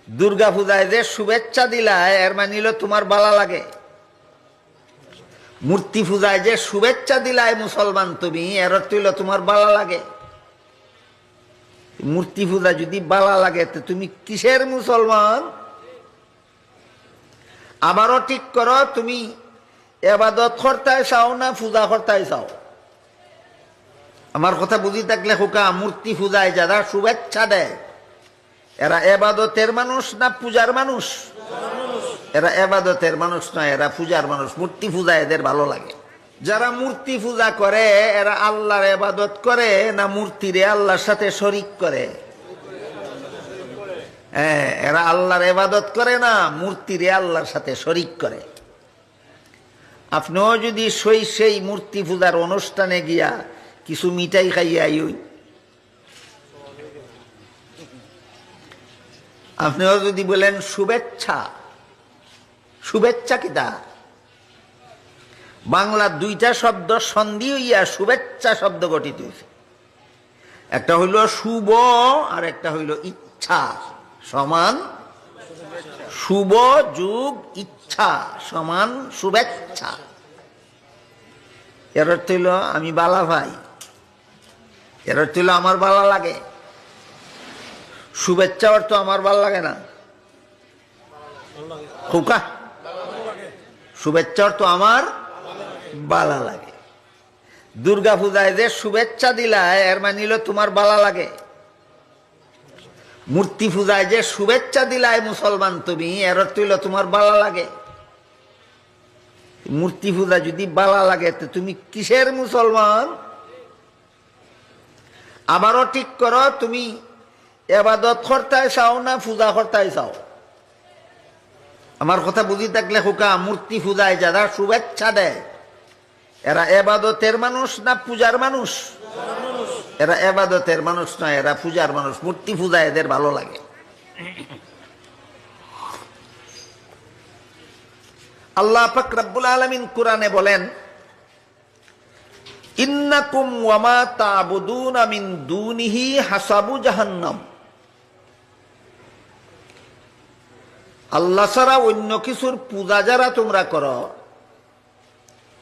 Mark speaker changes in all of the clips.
Speaker 1: দুর্গা পূজায় যে শুভেচ্ছা দিলায় এর মানিল তোমার বালা লাগে। মূর্তি পূজায় যে শুভেচ্ছা দিলায় মুসলমান তুমি, এর অর্থ হইল তোমার বালা লাগে। মূর্তি পূজা যদি বালা লাগে তো তুমি কিসের মুসলমান? আবারও ঠিক করো, তুমি এবাদত করতে চাও না পূজা করতে চাও? আমার কথা বুঝি থাকলে খোকা, মূর্তি পূজায় যারা শুভেচ্ছা দেয় এরা এবাদতের মানুষ না পূজার মানুষ? এরা এবাদতের মানুষ নয়, এরা পূজার মানুষ। মূর্তি পূজা এদের ভালো লাগে। যারা মূর্তি পূজা করে এরা আল্লাহর এবাদত করে না মূর্তিরে আল্লাহর সাথে শরিক করে? হ্যাঁ, এরা আল্লাহর এবাদত করে না মূর্তিরে আল্লাহর সাথে শরিক করে। আপনিও যদি সেই মূর্তি পূজার অনুষ্ঠানে গিয়া কিছু মিঠাই খাইয়া আইই, আপনিও যদি বলেন শুভেচ্ছা, শুভেচ্ছা কিতা? বাংলা দুইটা শব্দ সন্ধি হইয়া শুভেচ্ছা শব্দ গঠিত হয়েছে। একটা হইল শুভ আর একটা হইল ইচ্ছা। সমান শুভ যোগ ইচ্ছা সমান শুভেচ্ছা। এর অর্থ হইল আমি বালা ভাই, এর অর্থ হইল আমার বালা লাগে। শুভেচ্ছা অর্থ আমার ভালো লাগে না খোকা, শুভেচ্ছা অর্থ আমার বালা লাগে। দুর্গা পূজায় যে শুভেচ্ছা দিলায় এর মানিল তোমার বালা লাগে। মূর্তি পূজায় যে শুভেচ্ছা দিলায় মুসলমান তুমি, এর অর্থ হইল তোমার বালা লাগে। মূর্তি পূজা যদি বালা লাগে তো তুমি কিসের মুসলমান? আবারও ঠিক করো, তুমি এবাদত করতে চাও না পূজা করতে চাও? আমার কথা বুঝি থাকলে খোকা, মূর্তি পূজায় যারা শুভেচ্ছা দেয় এরা এবাদতের মানুষ না পূজার মানুষ? এরা এবাদতের মানুষ নয়, এরা পূজার মানুষ। মূর্তি পূজা এদের ভালো লাগে। আল্লাহ পাক রব্বুল আলামিন কুরআনে বলেন, ইন্নাকুম ওয়া মা তা'বুদুনা মিন দুনিহি হাসাবু জাহান্নাম। আল্লাহ ছাড়া অন্য কিছুর পূজা যারা তোমরা করো,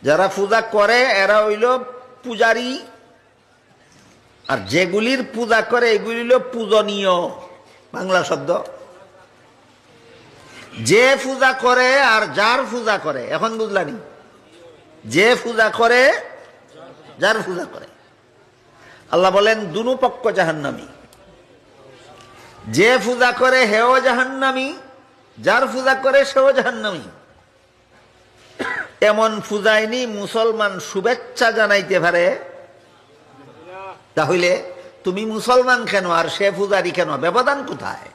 Speaker 1: যারা পূজা করে এরা হইল পূজারী, আর যেগুলির পূজা করে এগুলি হইল পূজনীয়। বাংলা শব্দ। যে পূজা করে আর যার পূজা করে, এখন বুঝলানি? যে পূজা করে যার পূজা করে। আল্লাহ বলেন দুনো পক্ষ জাহান্নামী। যে পূজা করে হেও জাহান্নামী, যার পূজা করে সেও জাহান্নামী। এমন পূজায়নি মুসলমান শুভেচ্ছা জানাইতে পারে? তাহলে তুমি মুসলমান কেন আর সে পূজারি কেন? ব্যবধান কোথায়?